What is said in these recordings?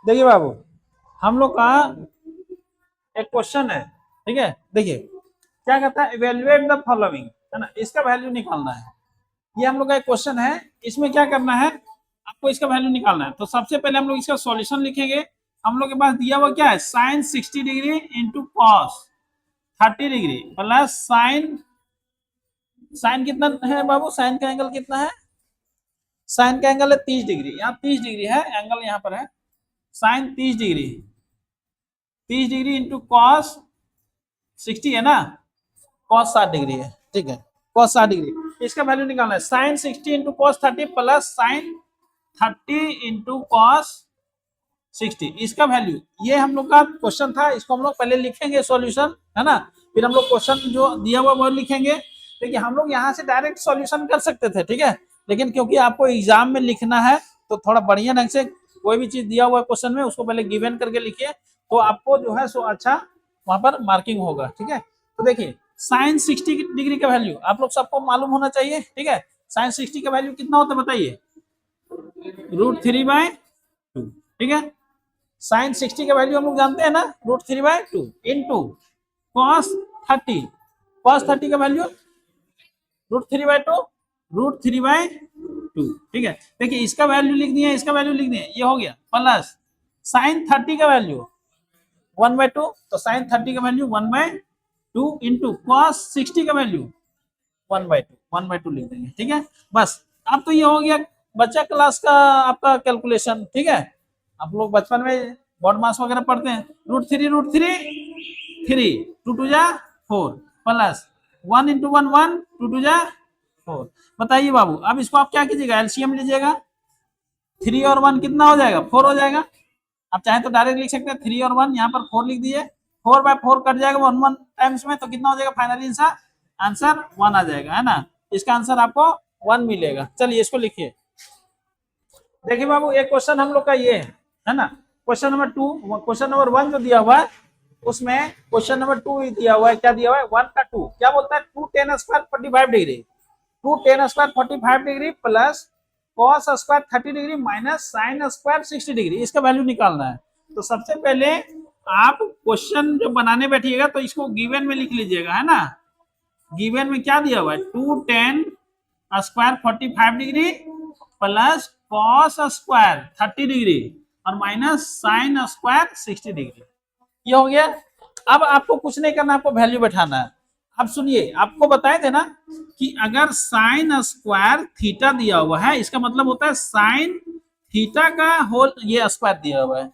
देखिए बाबू, हम लोग का एक क्वेश्चन है, ठीक है। देखिए क्या कहता है, इवेल्युएट द फॉलोइंग, है ना, इसका वैल्यू निकालना है। ये हम लोग का एक क्वेश्चन है, इसमें क्या करना है, आपको इसका वैल्यू निकालना है। तो सबसे पहले हम लोग इसका सॉल्यूशन लिखेंगे। हम लोग के पास दिया हुआ क्या है, sine 60 degree into cos 30 degree plus sine, sine कितना है बाबू, साइन का एंगल कितना है, साइन का एंगल है 30 डिग्री, यहाँ 30 डिग्री है एंगल, यहाँ पर है sine 30 degree, 30 degree into cos 60 है ना, कॉस 60 डिग्री है, ठीक है, कॉस 60 डिग्री, इसका वैल्यू निकालना है। Sine 60 into cos 30 plus sine 30 into cos 60, इसका वैल्यू, ये हम लोग का क्वेश्चन था, इसको हम लोग पहले लिखेंगे सॉल्यूशन, है ना, फिर हम लोग क्वेश्चन जो दिया हुआ वो लिखेंगे। देखिए हम लोग यहाँ से डायरेक्ट सॉल्यूशन कर सकते थे, ठीक है, लेकिन क्योंकि आपको एग्जाम में लिखना है तो थोड़ा बढ़िया ढंग से कोई भी चीज दिया हुआ है क्वेश्चन में उसको पहले गिवन करके लिखिए, तो आपको जो है सो अच्छा वहां पर मार्किंग होगा, ठीक है। तो देखिए साइन 60 डिग्री का वैल्यू आप लोग सबको मालूम होना चाहिए, ठीक है। साइन 60 का वैल्यू कितना होता है बताइए, √3/2, ठीक है। साइन 60 का वैल्यू हम लोग जानते हैं ना, √3/2 इंटू कॉस 30, कॉस 30 का वैल्यू √3/2, √3/2, ठीक है। देखिए इसका वैल्यू लिख दिए, इसका वैल्यू लिख दिए, ये हो गया प्लस साइन 30 का वैल्यू 1/2, तो साइन 30 का वैल्यू 1/2 इंटू कॉस 60 का वैल्यू 1/2 लिख देंगे, ठीक है। बस अब तो ये हो गया बच्चा क्लास का आपका कैलकुलेशन, ठीक है। आप लोग बचपन में बोर्ड मास वगैरह पढ़ते हैं, √3 3, 2 2 जा 4 प्लस 1 इंटू 1 1, 2 2 जा 4। बताइए बाबू, अब इसको आप क्या कीजिएगा, एलसीएम लीजिएगा, 3 और 1 कितना हो जाएगा, 4 हो जाएगा। आप चाहे तो डायरेक्ट लिख सकते हैं 3 और 1, यहाँ पर 4 लिख दिए, 4/4 कट जाएगा 1 1 टाइम्स में, तो कितना हो जाएगा फाइनली आंसर, आंसर 1 आ जाएगा, है ना। इसका आंसर आपको 1 मिलेगा। चलिए इसको लिखिए। देखिए बाबू एक क्वेश्चन हम लोग का ये है ना, क्वेश्चन नंबर 2, क्वेश्चन नंबर 1 जो दिया हुआ है उसमें क्वेश्चन नंबर 2 दिया हुआ है, क्या दिया हुआ है, 1 का 2 क्या बोलता है, 2 tan square 45 degree, 2 tan square 45 degree plus cos square 30 degree minus sine square 60 degree, इसका वैल्यू निकालना है। तो सबसे पहले आप क्वेश्चन जो बनाने बैठिएगा तो इसको गिवन में लिख लीजिएगा, है ना। गिवन में क्या दिया हुआ है, 2 tan square 45 degree plus cos square 30 degree और माइनस साइन स्क्वायर 60 डिग्री, ये हो गया। अब आपको कुछ नहीं करना, आपको वैल्यू बैठाना है। अब सुनिए, आपको बताए थे ना कि अगर साइन स्क्वायर थीटा दिया हुआ है, इसका मतलब होता है साइन थीटा का होल, ये स्क्वायर दिया हुआ है,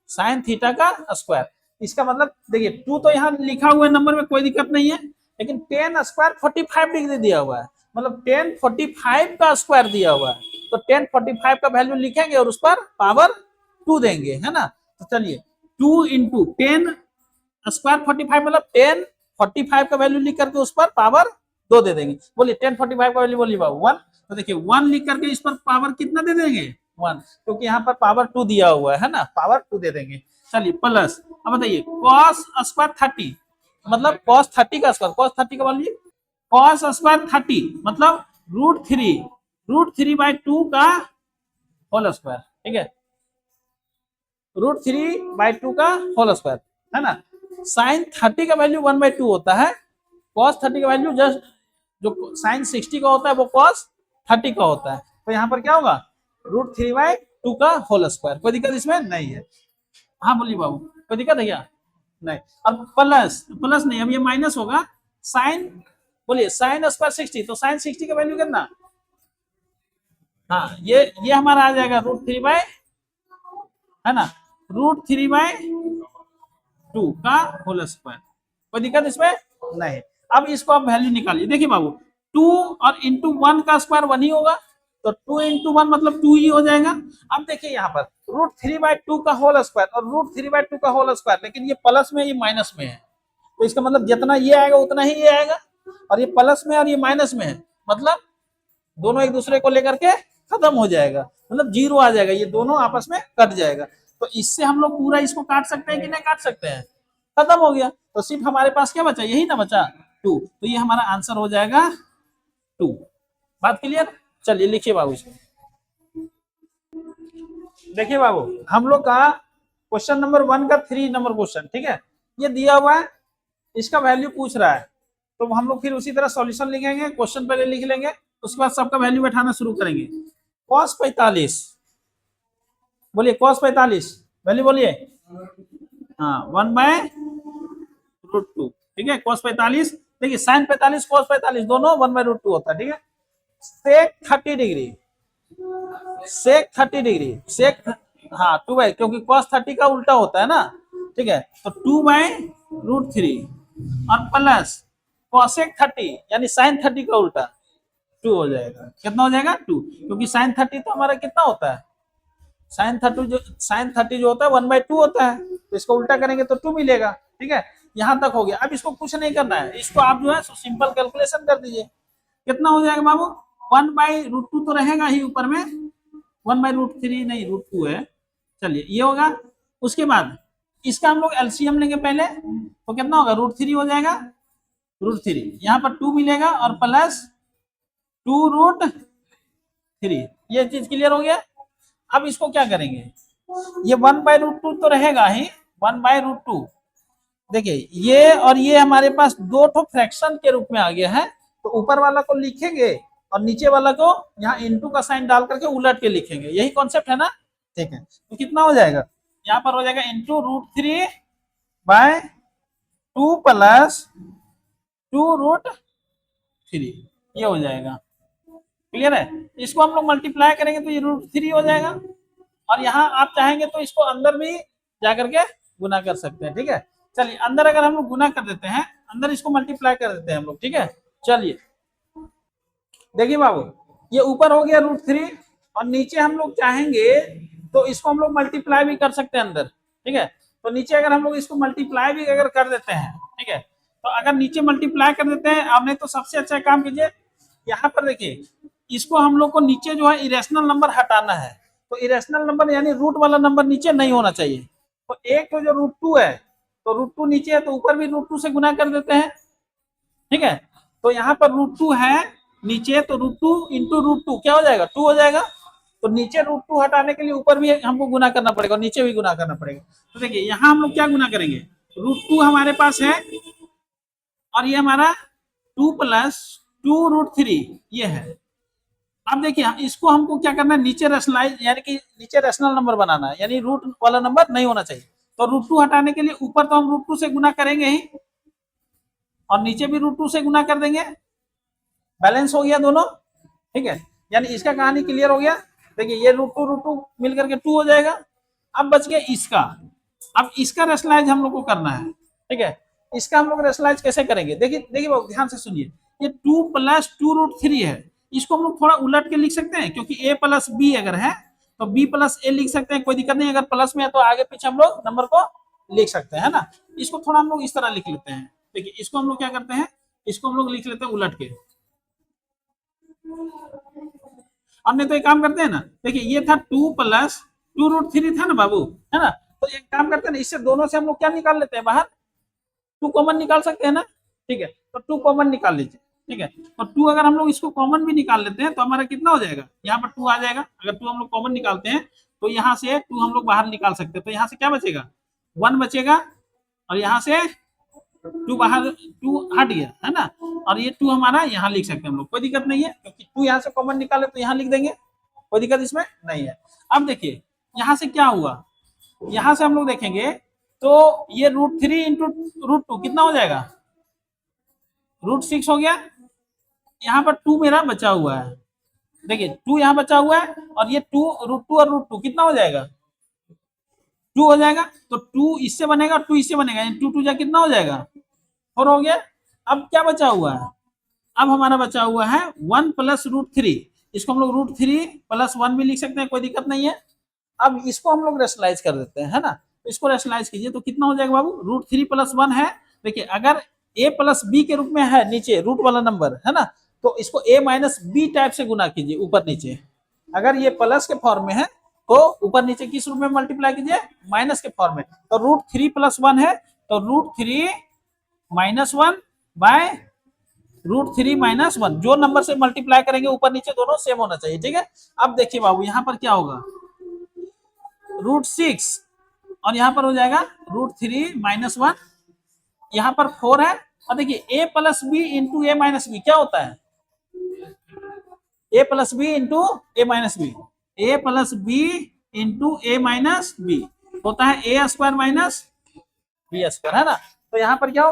साइन थीटा का स्क्वायर, इसका मतलब देखिए 2 तो यहाँ लिखा हुआ है नंबर में, कोई दिक्कत नहीं है, लेकिन tan स्क्वायर 45 डिग्री दिया हुआ है, मतलब tan 45 का स्क्वायर दिया हुआ है, तो tan 45 का वैल्यू लिखेंगे और उस पर पावर 2 देंगे, है ना। तो चलिए 2 इंटू टेन स्क्वायर 45 मतलब tan 45 का वैल्यू लिख करके उस पर पावर 2 दे देंगे। बोलिए tan 45 का वैल्यू बोलिए बाबू 1, तो देखिए 1 लिख करके इस पर पावर कितना दे देंगे 1, क्योंकि यहाँ पर पावर 2 दिया हुआ है ना, पावर 2 दे देंगे। चलिए प्लस, अब बताइए cos स्क्वायर 30 मतलब cos 30 का स्क्वायर, cos 30 का वैल्यू cos स्क्वायर 30 मतलब √3/2 का होल स्क्वायर, ठीक है, √3/2 का होल स्क्वायर, है ना। साइन 30 का वैल्यू 1/2 होता है, कॉस 30 का वैल्यू जस्ट जो साइन 60 का होता है वो कॉस 30 का होता है, तो यहाँ पर क्या होगा √3/2 का होल स्क्वायर, कोई दिक्कत इसमें नहीं है। हाँ बोलिए बाबू, कोई दिक्कत है क्या, नहीं। अब प्लस, प्लस नहीं, अब ये माइनस होगा, साइन, बोलिए साइन स्क्वायर 60, तो साइन 60 का वैल्यू कितना, हाँ ये हमारा आ जाएगा √3, है ना, √3/2 का होल स्क्वायर, कोई दिक्कत इसमें नहीं। अब इसको आप वैल्यू निकालिए, देखिए बाबू 2 और इंटू 1 का स्क्वायर 1 ही होगा, तो 2 इंटू 1 मतलब 2 ही हो जाएगा। अब देखिए यहाँ पर √3/2 का होल स्क्वायर और √3/2 का होल स्क्वायर, लेकिन ये प्लस में ये माइनस में है, तो इसका मतलब जितना ये आएगा उतना ही ये आएगा, और ये प्लस में और ये माइनस में है, मतलब दोनों एक दूसरे को लेकर के खत्म हो जाएगा, मतलब जीरो आ जाएगा, ये दोनों आपस में कट जाएगा। तो इससे हम लोग पूरा इसको काट सकते हैं कि नहीं काट सकते हैं, खत्म हो गया, तो सिर्फ हमारे पास क्या बचा, यही ना बचा 2, तो ये हमारा आंसर हो जाएगा 2। बात क्लियर, चलिए लिखिए बाबू इसको। देखिए बाबू हम लोग का क्वेश्चन नंबर 1 का 3 नंबर क्वेश्चन, ठीक है। ये दिया हुआ है, इसका वैल्यू पूछ रहा है, तो हम लोग फिर उसी तरह सॉल्यूशन लिखेंगे, क्वेश्चन पहले लिख लेंगे, उसके बाद सबका वैल्यू बैठाना शुरू करेंगे। cos 45, बोलिए cos 45 वैल्यू बोलिए, हाँ 1/√2, ठीक है। cos 45, देखिए sin 45 cos 45 दोनों 1/√2 होता है, ठीक है। sec 30 degree, sec 30 degree, sec, हाँ 2 क्योंकि cos 30 का उल्टा होता है ना, ठीक है। तो 2/√3 और प्लस cosec 30 यानी sin 30 का उल्टा 2 हो जाएगा। कितना हो जाएगा 2, क्योंकि sin 30 तो हमारा कितना होता है, sin 30 जो होता है 1/2 होता है, तो इसको उल्टा करेंगे तो 2 मिलेगा, ठीक है। यहां तक हो गया। अब इसको कुछ नहीं करना है, इसको आप जो है सिंपल कैलकुलेशन कर दीजिए। कितना हो जाएगा बाबू, 1/√2 तो रहेगा ही ऊपर में, 1/√3 नहीं √2 है, चलिए ये होगा। उसके बाद इसका हम लोग एलसीएम लेंगे पहले, तो कितना होगा √3 हो जाएगा, √3 यहाँ पर 2 मिलेगा और प्लस 2√3, ये चीज क्लियर हो गया। अब इसको क्या करेंगे, ये 1/√2 तो रहेगा ही, 1/√2, देखिए ये और ये हमारे पास दो ठो फ्रैक्शन के रूप में आ गया है, तो ऊपर वाला को लिखेंगे और नीचे वाला को यहाँ इनटू का साइन डाल करके उलट के लिखेंगे, यही कॉन्सेप्ट है ना, ठीक है। तो कितना हो जाएगा, यहाँ पर हो जाएगा इंटू √3/2 प्लस 2√3, ये हो जाएगा, क्लियर है। इसको हम लोग मल्टीप्लाई करेंगे तो ये √3 हो जाएगा, और यहाँ आप चाहेंगे तो इसको अंदर भी जाकर के गुना कर सकते हैं, ठीक है। चलिए अंदर अगर हम लोग गुना कर देते हैं, अंदर इसको मल्टीप्लाई कर देते हैं हम लोग, ठीक है। चलिए देखिए बाबू, ये ऊपर हो गया √3 और नीचे हम लोग चाहेंगे तो इसको हम लोग मल्टीप्लाई भी कर सकते हैं अंदर, ठीक है। तो नीचे अगर हम लोग इसको मल्टीप्लाई भी अगर कर देते हैं, ठीक है, तो अगर नीचे मल्टीप्लाई कर देते हैं आपने, तो सबसे अच्छा काम कीजिए, यहाँ पर देखिए इसको हम लोग को नीचे जो है इरेशनल नंबर हटाना है, तो इरेशनल नंबर यानी रूट वाला नंबर नीचे नहीं होना चाहिए। तो एक तो जो √2 है, तो √2 नीचे है, तो ऊपर भी √2 से गुना कर देते हैं, ठीक है। तो यहाँ पर √2 है नीचे, तो √2 इंटू √2 क्या हो जाएगा, 2 हो जाएगा। तो नीचे √2 हटाने के लिए ऊपर भी हमको गुना करना पड़ेगा, नीचे भी गुना करना पड़ेगा। तो देखिए यहाँ हम लोग क्या गुना करेंगे, √2 हमारे पास है और ये हमारा 2 प्लस 2√3 ये है। अब देखिए इसको हमको क्या करना है, नीचे रेशनलाइज यानी कि नीचे रेशनल नंबर बनाना है, यानी रूट वाला नंबर नहीं होना चाहिए। तो √2 हटाने के लिए ऊपर तो हम √2 से गुना करेंगे ही और नीचे भी √2 से गुना कर देंगे, बैलेंस हो गया दोनों, ठीक है। यानी इसका कहानी क्लियर हो गया। देखिए ये √2 मिल करके 2 हो जाएगा। अब बच गया इसका, अब इसका रेशनलाइज हम लोग को करना है, ठीक है। इसका हम लोग रेशनलाइज कैसे करेंगे, देखिए देखिए ध्यान से सुनिए, ये 2 प्लस 2√3 है, इसको हम लोग थोड़ा उलट के लिख सकते हैं, क्योंकि a प्लस बी अगर है तो b प्लस ए लिख सकते हैं, कोई दिक्कत नहीं। अगर प्लस में है तो आगे पीछे हम लोग नंबर को लिख सकते हैं ना। इसको थोड़ा हम लोग इस तरह लिख लेते हैं, देखिए इसको हम लोग क्या करते हैं, इसको हम लोग लिख लेते हैं उलट के। हमने तो एक काम करते हैं ना, देखिए ये था 2 प्लस 2√3 था ना बाबू, है ना। तो एक काम करते हैं ना, इससे दोनों से हम लोग क्या निकाल लेते हैं बाहर, 2 कॉमन निकाल सकते हैं ना, ठीक है। तो 2 कॉमन निकाल लीजिए, ठीक है। और 2 अगर हम लोग इसको कॉमन भी निकाल लेते हैं तो हमारा कितना हो जाएगा, यहाँ पर 2 आ जाएगा। अगर 2 हम लोग कॉमन निकालते हैं तो यहाँ से 2 हम लोग बाहर निकाल सकते हैं, तो यहाँ से क्या बचेगा, 1 बचेगा, और यहाँ से 2 बाहर, 2 हट गया, है ना। और ये 2 हमारा यहाँ लिख सकते हैं हम लोग, कोई दिक्कत नहीं है, क्योंकि 2 यहाँ से कॉमन निकाले तो यहाँ लिख देंगे, कोई दिक्कत इसमें नहीं है। अब देखिए यहाँ से क्या हुआ, यहाँ से हम लोग देखेंगे तो ये √3 इंटू √2 कितना हो जाएगा, √6 हो गया। यहाँ पर 2 मेरा बचा हुआ है, देखिए 2 यहाँ बचा हुआ है, और ये 2 √2 और √2 कितना हो जाएगा, 2 हो जाएगा। तो 2 इससे बनेगा, 2 इससे बनेगा, 2 जा कितना हो जाएगा, 4 हो गया। अब क्या बचा हुआ है, अब हमारा बचा हुआ है 1 प्लस √3, इसको हम लोग √3 प्लस 1 भी लिख सकते हैं, कोई दिक्कत नहीं है। अब इसको हम लोग रेशनलाइज कर देते हैं, है ना। तो इसको रेशनलाइज कीजिए तो कितना हो जाएगा बाबू, √3 प्लस 1 है। देखिए अगर a प्लस बी के रूप में है नीचे रूट वाला नंबर, है ना, तो इसको a माइनस बी टाइप से गुना कीजिए ऊपर नीचे। अगर ये प्लस के फॉर्म में है तो ऊपर नीचे किस रूप में मल्टीप्लाई कीजिए, माइनस के फॉर्म में। तो √3 प्लस 1 है, तो √3 माइनस 1 बाय √3 माइनस 1, जो नंबर से मल्टीप्लाई करेंगे ऊपर नीचे दोनों सेम होना चाहिए, ठीक है। अब देखिए बाबू यहाँ पर क्या होगा, √6 और यहाँ पर हो जाएगा √3 - 1, यहाँ पर 4 है। और देखिए a plus B into A minus B क्या होता है, a plus B into A minus B, a plus B into A minus B होता है a square minus B square, है ना। तो यहाँ पर क्या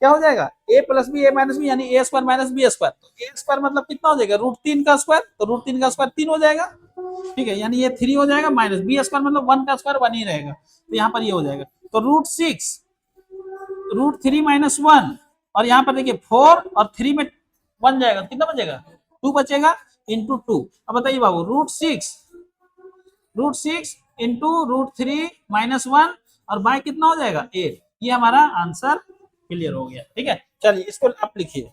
हो जाएगा a plus B A minus B यानी a square minus B square. तो a स्क्वायर मतलब कितना हो जाएगा √3 का स्क्वायर, तो √3 का स्क्वायर 3 हो जाएगा, ठीक है, यानी ये 3 हो जाएगा, माइनस बी स्क्वायर मतलब 1 का स्क्वायर 1 ही रहेगा, तो यहाँ पर ये हो जाएगा। तो √3 - 1 और यहाँ पर देखिए 4 और 3 में 1 जाएगा, कितना बचेगा 2 बचेगा, इंटू 2। अब बताइए बाबू √6 इंटू √3 - 1 और बाय कितना हो जाएगा 8। ये हमारा आंसर क्लियर हो गया, ठीक है। चलिए इसको आप लिखिए।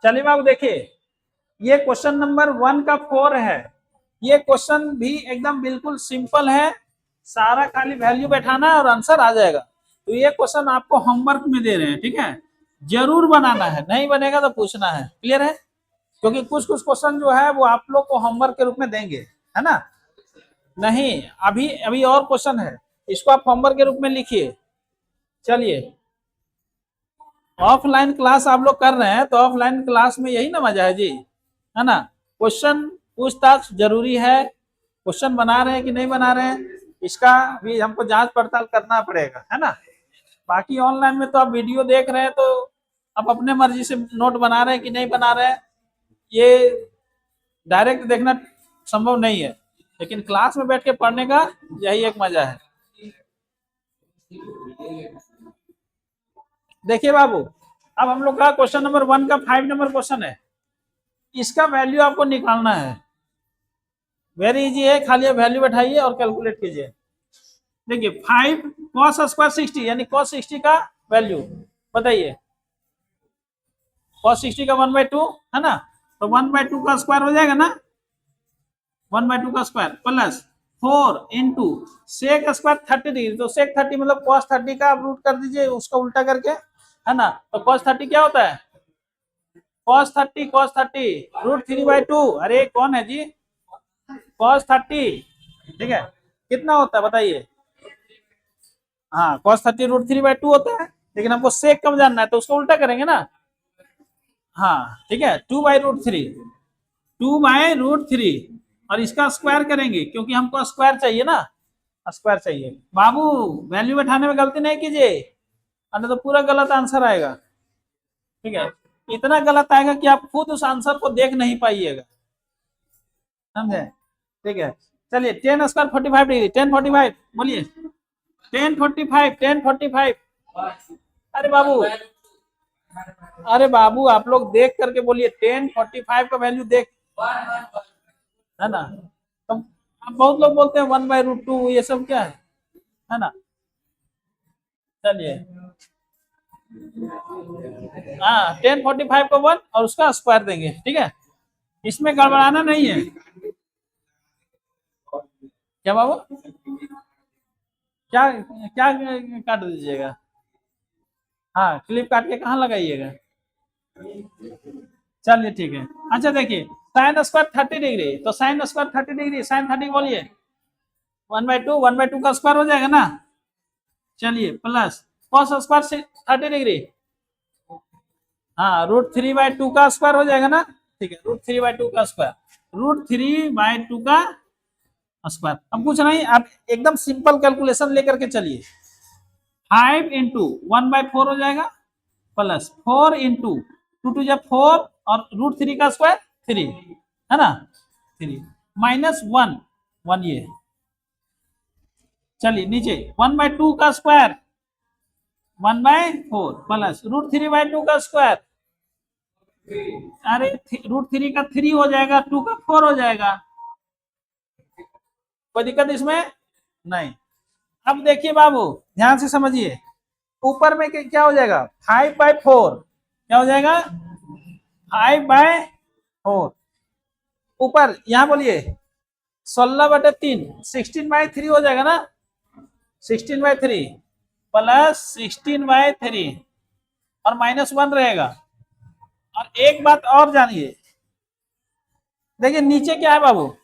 चलिए बाबू देखिए, ये क्वेश्चन नंबर 1 का 4 है। ये क्वेश्चन भी एकदम बिल्कुल सिंपल है, सारा खाली वैल्यू बैठाना है और आंसर आ जाएगा। तो ये क्वेश्चन आपको होमवर्क में दे रहे हैं, ठीक है, जरूर बनाना है, नहीं बनेगा तो पूछना है, क्लियर है। क्योंकि कुछ कुछ क्वेश्चन जो है वो आप लोग को होमवर्क के रूप में देंगे, है ना। नहीं, अभी अभी और क्वेश्चन है, इसको आप होमवर्क के रूप में लिखिए। चलिए, ऑफलाइन क्लास आप लोग कर रहे हैं तो ऑफलाइन क्लास में यही ना मजा है जी, है ना। क्वेश्चन पूछताछ जरूरी है, क्वेश्चन बना रहे हैं कि नहीं बना रहे हैं इसका भी हमको जांच पड़ताल करना पड़ेगा, है ना। बाकी ऑनलाइन में तो आप वीडियो देख रहे हैं तो आप अपने मर्जी से नोट बना रहे हैं कि नहीं बना रहे हैं, ये डायरेक्ट देखना संभव नहीं है, लेकिन क्लास में बैठ के पढ़ने का यही एक मजा है। देखिए बाबू, अब हम लोग का क्वेश्चन नंबर 1 का 5 नंबर क्वेश्चन है, इसका वैल्यू आपको निकालना है। वेरी इजी है, खाली वैल्यू बैठाइए और कैलकुलेट कीजिए। देखिए 5 cos स्क्वायर 60 यानी cos 60 का वैल्यू बताइए, cos 60 का 1/2 है ना, तो 1/2 का स्क्वायर हो जाएगा ना, 1/2 का square plus 4 into sec square 30 degree, तो सेक 30 मतलब cos 30 का आप रूट कर दीजिए उसका उल्टा करके, है ना। तो cos 30 क्या होता है, cos 30 √3/2, अरे कौन है जी, cos 30, ठीक है, कितना होता है बताइए, हाँ cos 30 √3/2 होता है, लेकिन हमको सेक कब जानना है तो उसको उल्टा करेंगे ना, हाँ ठीक है, 2/√3 और इसका स्क्वायर करेंगे क्योंकि हमको स्क्वायर चाहिए ना, स्क्वायर चाहिए। बाबू वैल्यू बैठाने में गलती नहीं कीजिए, अन्य तो पूरा गलत आंसर आएगा, ठीक है, इतना गलत आएगा कि आप खुद उस आंसर को देख नहीं पाइएगा, समझे, ठीक है। चलिए 10 स्क्वायर 45 डिग्री, 1045 बोलिए, 1045 अरे बाबू, अरे बाबू आप लोग देख करके बोलिए, 1045 का वैल्यू देख, है ना। तो अब बहुत लोग बोलते हैं 1/√2 ये सब क्या है ना। चलिए हाँ 1045 को 1 और उसका स्क्वायर देंगे, ठीक है, इसमें गड़बड़ाना नहीं है। क्या बाबू, क्या क्या काट दीजिएगा, हाँ क्लिप काट के कहाँ लगाइएगा, चलिए ठीक है। अच्छा देखिए साइन स्क्वायर 30 डिग्री, तो साइन स्क्वायर 30 डिग्री, साइन 30 बोलिए 1/2 का स्क्वायर हो जाएगा ना। चलिए प्लस कॉस स्क्वायर 30 डिग्री, हाँ √3/2 का स्क्वायर हो जाएगा ना, ठीक है, √3/2 का स्क्वायर, √3/2 का स्क्वायर। अब कुछ नहीं, आप एकदम सिंपल कैलकुलेशन लेकर के चलिए, 5 इंटू 1/4 हो जाएगा प्लस 4 इंटू 2 जब 4 और √3 का स्क्वायर 3, है ना, 3 माइनस 1 ये, चलिए नीचे 1/2 का स्क्वायर 1/4 प्लस √3/2 का स्क्वायर, अरे √3 का 3 हो जाएगा, 2 का 4 हो जाएगा, कोई दिक्कत इसमें नहीं। अब देखिए बाबू ध्यान से समझिए, ऊपर में क्या हो जाएगा 5/4, क्या हो जाएगा 5/4, ऊपर यहाँ बोलिए 16/3 16/3 हो जाएगा ना, 16/3 प्लस 16/3 और -1 रहेगा। और एक बात और जानिए, देखिए नीचे क्या है बाबू,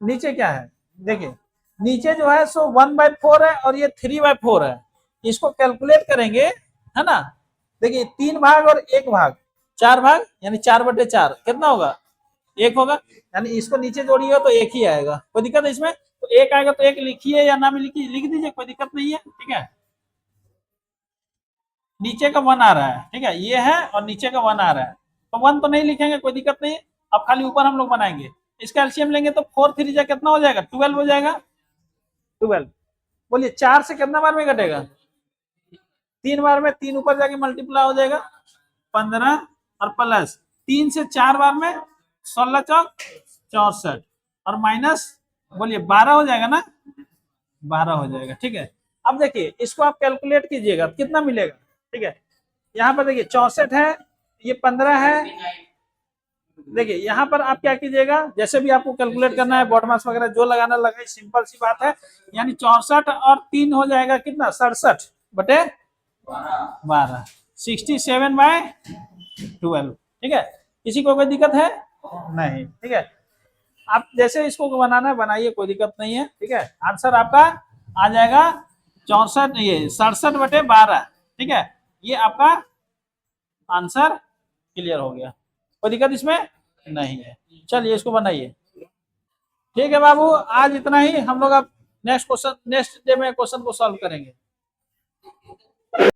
नीचे क्या है देखिए, नीचे जो है सो 1/4 है और ये 3/4 है। इसको कैलकुलेट करेंगे, है ना। देखिए 3 भाग और 1 भाग, 4 भाग यानी 4/4 कितना होगा, 1 होगा। यानी इसको नीचे जोड़िएगा तो 1 ही आएगा। कोई दिक्कत है इसमें? तो 1 आएगा तो 1 लिखिए या ना भी लिखिए, लिख दीजिए, कोई दिक्कत नहीं है, ठीक है। नीचे का 1 आ रहा है, ठीक है, ये है और नीचे का 1 आ रहा है, तो 1 तो नहीं लिखेंगे, कोई दिक्कत नहीं है। अब खाली ऊपर हम लोग बनाएंगे। इसका एलसीएम लेंगे तो 4 3 जा कितना हो जाएगा, 12 हो जाएगा। 12 बोलिए 4 से कितना बार में घटेगा, 3 बार में, 3 ऊपर जाके मल्टीप्लाई हो जाएगा 15 और प्लस 3 से 4 बार में 16 चौक 64 और माइनस बोलिए 12 हो जाएगा ना, 12 हो जाएगा, ठीक है। अब देखिए इसको आप कैलकुलेट कीजिएगा कितना मिलेगा, ठीक है। यहाँ पर देखिए 64 है, ये 15 है। देखिए यहाँ पर आप क्या कीजिएगा, जैसे भी आपको कैलकुलेट करना है, बॉड मास वगैरह जो लगाना लगाए, सिंपल सी बात है। यानी 64 और 3 हो जाएगा कितना, 67/12, 67/12, ठीक है। किसी को कोई दिक्कत है नहीं, ठीक है। आप जैसे इसको बनाना है बनाइए, कोई दिक्कत नहीं है, ठीक है। आंसर आपका आ जाएगा 64, ये 67/12, ठीक है। ये आपका आंसर क्लियर हो गया, कोई दिक्कत इसमें नहीं है। चलिए इसको बनाइए, ठीक है बाबू। आज इतना ही, हम लोग अब नेक्स्ट डे में क्वेश्चन को सॉल्व करेंगे।